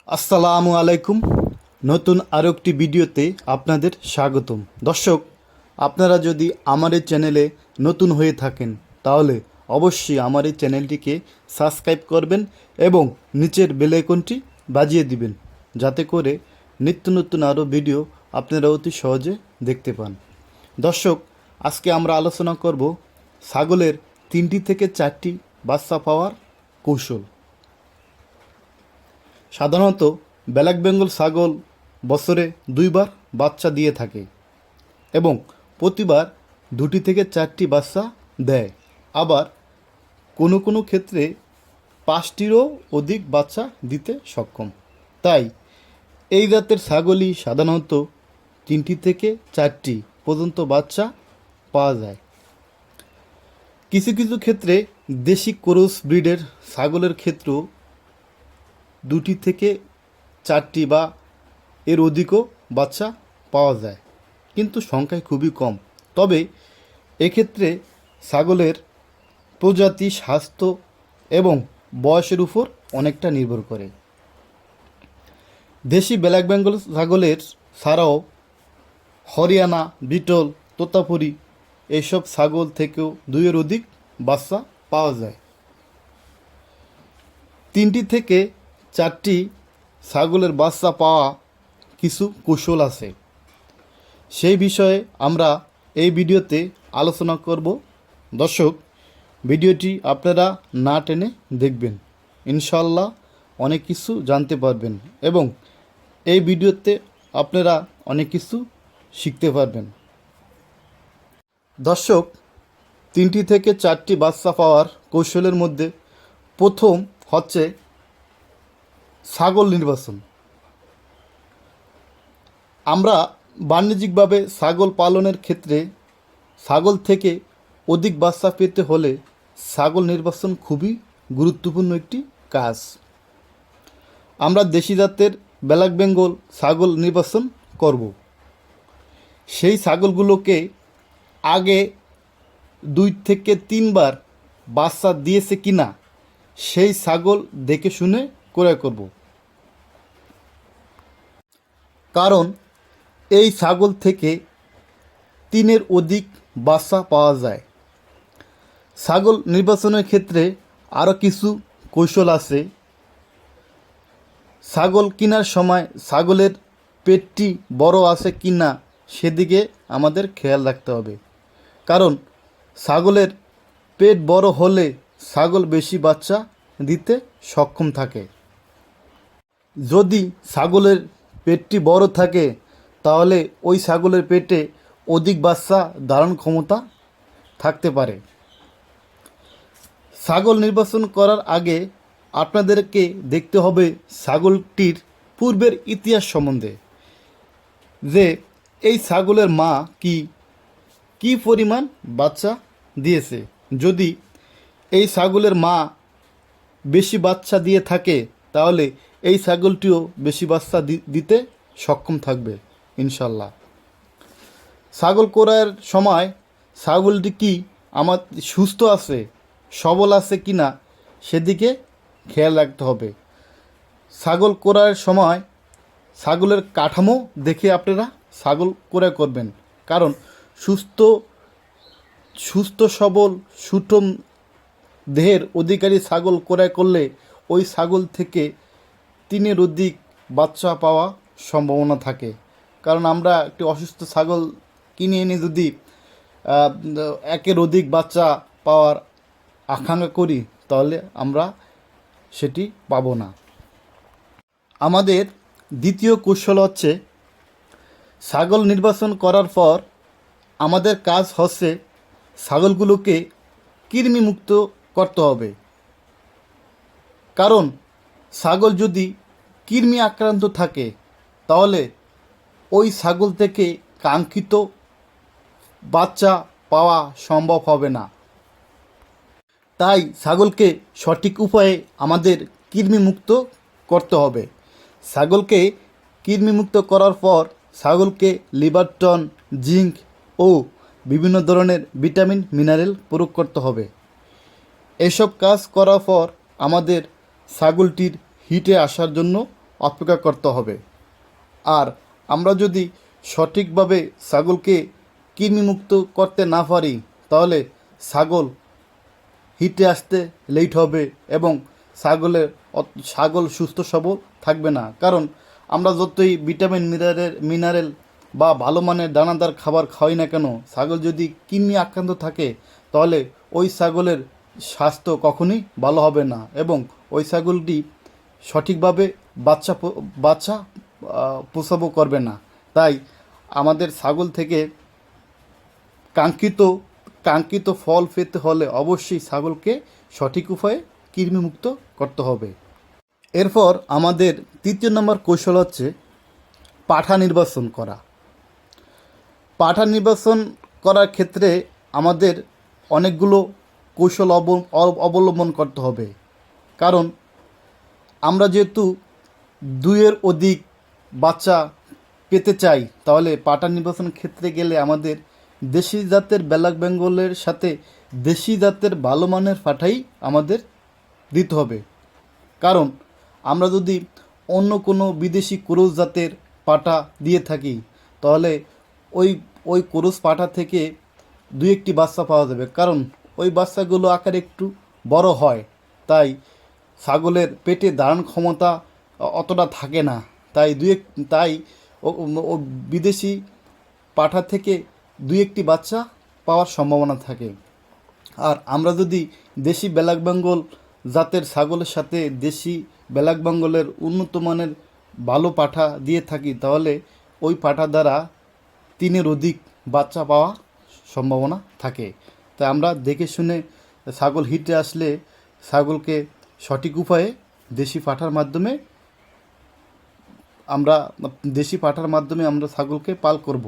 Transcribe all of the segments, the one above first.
আসসালামু আলাইকুম। নতুন আরও একটি ভিডিওতে আপনাদের স্বাগতম। দর্শক, আপনারা যদি আমার এই চ্যানেলে নতুন হয়ে থাকেন তাহলে অবশ্যই আমার এই চ্যানেলটিকে সাবস্ক্রাইব করবেন এবং নিচের বেল আইকনটি বাজিয়ে দিবেন, যাতে করে নিত্য নতুন আরও ভিডিও আপনারা অতি সহজে দেখতে পান। দর্শক, আজকে আমরা আলোচনা করব ছাগলের 3টি থেকে 4টি বাচ্চা পাওয়ার কৌশল। সাধারণত ব্ল্যাক বেঙ্গল ছাগল বছরে 2বার বাচ্চা দিয়ে থাকে এবং প্রতিবার 2টি থেকে 4টি বাচ্চা দেয়। আবার কোনো কোনো ক্ষেত্রে 5টিরও অধিক বাচ্চা দিতে সক্ষম। তাই এই জাতের ছাগলই সাধারণত 3টি থেকে 4টি পর্যন্ত বাচ্চা পাওয়া যায়। কিছু কিছু ক্ষেত্রে দেশি ক্রস ব্রিডের ছাগলের ক্ষেত্রেও 2টি থেকে 4টি বা এর অধিকও বাচ্চা পাওয়া যায়, কিন্তু সংখ্যায় খুবই কম। তবে এক্ষেত্রে ছাগলের প্রজাতি, স্বাস্থ্য এবং বয়সের উপর অনেকটা নির্ভর করে। দেশি ব্ল্যাক বেঙ্গল ছাগলের ছাড়াও হরিয়ানা, বিটল, তোতাপুরি এইসব ছাগল থেকেও 2-এর অধিক বাচ্চা পাওয়া যায়। 3টি থেকে 4টি ছাগলের বাচ্চা পাওয়া কিছু কৌশল আছে, সেই বিষয়ে আমরা এই ভিডিওতে আলোচনা করব। দর্শক, ভিডিওটি আপনারা না টেনে দেখবেন, ইনশাল্লাহ অনেক কিছু জানতে পারবেন এবং এই ভিডিওতে আপনারা অনেক কিছু শিখতে পারবেন। দর্শক, 3টি থেকে 4টি বাচ্চা পাওয়ার কৌশলের মধ্যে প্রথম হচ্ছে ছাগল নির্বাচন। আমরা বাণিজ্যিকভাবে ছাগল পালনের ক্ষেত্রে ছাগল থেকে অধিক বাচ্চা পেতে হলে ছাগল নির্বাচন খুবই গুরুত্বপূর্ণ একটি কাজ। আমরা দেশি জাতের ব্ল্যাক বেঙ্গল ছাগল নির্বাচন করব। সেই ছাগলগুলোকে আগে 2 থেকে 3বার বাচ্চা দিয়েছে কিনা সেই ছাগল দেখে শুনে ক্রয় করব। কারণ এই ছাগল থেকে 3-এর অধিক বাচ্চা পাওয়া যায়। ছাগল নির্বাচনের ক্ষেত্রে আরও কিছু কৌশল আছে। ছাগল কেনার সময় ছাগলের পেটটি বড় আছে কি না সেদিকে আমাদের খেয়াল রাখতে হবে। কারণ ছাগলের পেট বড় হলে ছাগল বেশি বাচ্চা দিতে সক্ষম থাকে। যদি ছাগলের পেটটি বড় থাকে তাহলে ওই ছাগলের পেটে অধিক বাচ্চা ধারণ ক্ষমতা থাকতে পারে। ছাগল নির্বাচন করার আগে আপনাদেরকে দেখতে হবে ছাগলটির পূর্বের ইতিহাস সম্বন্ধে, যে এই ছাগলের মা কি পরিমাণ বাচ্চা দিয়েছে। যদি এই ছাগলের মা বেশি বাচ্চা দিয়ে থাকে তাহলে এই ছাগলটিও বেশি বাচ্চা দিতে সক্ষম থাকবে ইনশাল্লাহ। ছাগল ক্রয়ের সময় ছাগলটি কি আমার সুস্থ আছে, সবল আছে কি না সেদিকে খেয়াল রাখতে হবে। ছাগল ক্রয়ের সময় ছাগলের কাঠামো দেখে আপনারা ছাগল ক্রয় করবেন। কারণ সুস্থ সবল সুঠম দেহের অধিকারী ছাগল ক্রয় করলে ওই ছাগল থেকে 3-এর অধিক বাচ্চা পাওয়া সম্ভাবনা থাকে। কারণ আমরা একটি অসুস্থ ছাগল কিনে এনে যদি 1-এর অধিক বাচ্চা পাওয়ার আকাঙ্ক্ষা করি তাহলে আমরা সেটি পাবো না। আমাদের দ্বিতীয় কৌশল হচ্ছে, ছাগল নির্বাচন করার পর আমাদের কাজ হচ্ছে ছাগলগুলোকে কৃমিমুক্ত করতে হবে। কারণ ছাগল যদি কৃমি আক্রান্ত থাকে তাহলে ওই ছাগল থেকে কাঙ্ক্ষিত বাচ্চা পাওয়া সম্ভব হবে না। তাই ছাগলকে সঠিক উপায়ে আমাদের কৃমিমুক্ত করতে হবে। ছাগলকে কৃমিমুক্ত করার পর ছাগলকে লিভারটন, জিঙ্ক ও বিভিন্ন ধরনের ভিটামিন, মিনারেল প্রয়োগ করতে হবে। এসব কাজ করার পর আমাদের ছাগলটির হিটে আসার জন্য অপেক্ষা করতে হবে। আর আমরা যদি সঠিকভাবে ছাগলকে কৃমিমুক্ত করতে না পারি, তাহলে ছাগল হিটে আসতে লেট হবে এবং ছাগল সুস্থ সবল থাকবে না। কারণ আমরা যতই ভিটামিন মিনারেল বা ভালো মানের দানাদার খাবার খাওয়াই না কেন, ছাগল যদি কৃমি আক্রান্ত থাকে তাহলে ওই ছাগলের স্বাস্থ্য কখনোই ভালো হবে না এবং ওই ছাগলটি সঠিকভাবে বাচ্চা প্রসবও করবে না। তাই আমাদের ছাগল থেকে কাঙ্ক্ষিত কাঙ্ক্ষিত ফল পেতে হলে অবশ্যই ছাগলকে সঠিক উপায়ে কৃমিমুক্ত করতে হবে। এরপর আমাদের তৃতীয় নম্বর কৌশল হচ্ছে পাঠা নির্বাচন করা। পাঠা নির্বাচন করার ক্ষেত্রে আমাদের অনেকগুলো কৌশল অবলম্বন করতে হবে। কারণ আমরা যেহেতু দুইয়ের অধিক বাচ্চা পেতে চাই, তাহলে পাঠা নির্বাচনের ক্ষেত্রে গেলে আমাদের দেশি জাতের ব্ল্যাক বেঙ্গলের সাথে দেশি জাতের ভালো মানের পাঠাই আমাদের দিতে হবে। কারণ আমরা যদি অন্য কোনো বিদেশি ক্রস জাতের পাঠা দিয়ে থাকি, তাহলে ওই ওই ক্রস পাঠা থেকে দুই একটি বাচ্চা পাওয়া যাবে। কারণ ওই বাচ্চাগুলো আকারে একটু বড় হয়, তাই ছাগলের পেটে ধারণ ক্ষমতা অতটা থাকে না। তাই ও বিদেশি পাঠা থেকে দুই একটি বাচ্চা পাওয়ার সম্ভাবনা থাকে। আর আমরা যদি দেশি ব্ল্যাক বেঙ্গল জাতের ছাগলের সাথে দেশি ব্ল্যাক বেঙ্গলের উন্নত মানের ভালো পাঠা দিয়ে থাকি, তাহলে ওই পাঠা দ্বারা তিনের অধিক বাচ্চা পাওয়া সম্ভাবনা থাকে। তাই আমরা দেখে শুনে ছাগল হিটে আসলে ছাগলকে সঠিক উপায়ে দেশি পাঠার মাধ্যমে আমরা ছাগলকে পাল করব।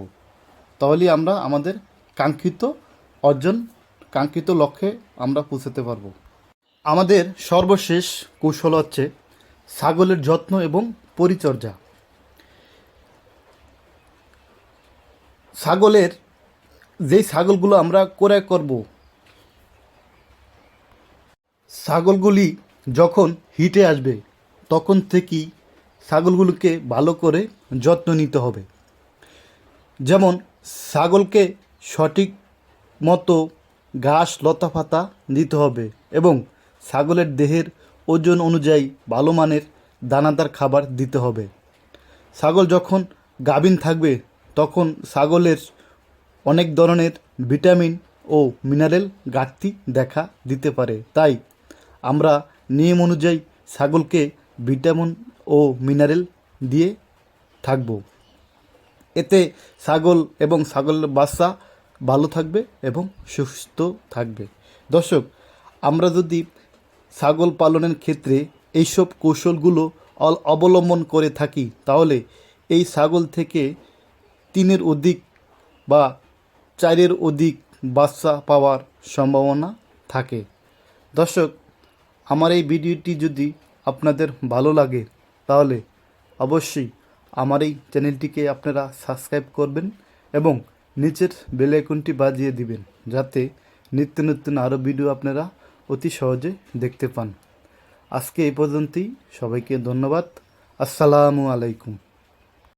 তাহলেই আমরা আমাদের কাঙ্ক্ষিত লক্ষ্যে আমরা পৌঁছাতে পারবো। আমাদের সর্বশেষ কৌশল হচ্ছে ছাগলের যত্ন এবং পরিচর্যা। যেই ছাগলগুলো আমরা ক্রয় করব, ছাগলগুলি যখন হিটে আসবে তখন থেকেই ছাগলগুলোকে ভালো করে যত্ন নিতে হবে। যেমন ছাগলকে সঠিক মতো ঘাস লতা পাতা দিতে হবে এবং ছাগলের দেহের ওজন অনুযায়ী ভালো মানের দানাদার খাবার দিতে হবে। ছাগল যখন গাভীন থাকবে তখন ছাগলের অনেক ধরনের ভিটামিন ও মিনারেল ঘাটতি দেখা দিতে পারে। তাই আমরা নিয়ম অনুযায়ী ছাগলকে ভিটামিন ও মিনারেল দিয়ে থাকব। এতে ছাগল এবং ছাগলের বাচ্চা ভালো থাকবে এবং সুস্থ থাকবে। দর্শক, আমরা যদি ছাগল পালনের ক্ষেত্রে এইসব কৌশলগুলো অবলম্বন করে থাকি, তাহলে এই ছাগল থেকে তিনের অধিক বা চারের অধিক বাচ্চা পাওয়ার সম্ভাবনা থাকে। দর্শক, আমার এই ভিডিওটি যদি আপনাদের ভালো লাগে, তাহলে অবশ্যই আমার এই চ্যানেলটিকে আপনারা সাবস্ক্রাইব করবেন এবং নিচের বেল আইকনটি বাজিয়ে দিবেন, যাতে নিত্য নতুন আরও ভিডিও আপনারা অতি সহজে দেখতে পান। আজকে এই পর্যন্তই। সবাইকে ধন্যবাদ। আসসালামু আলাইকুম।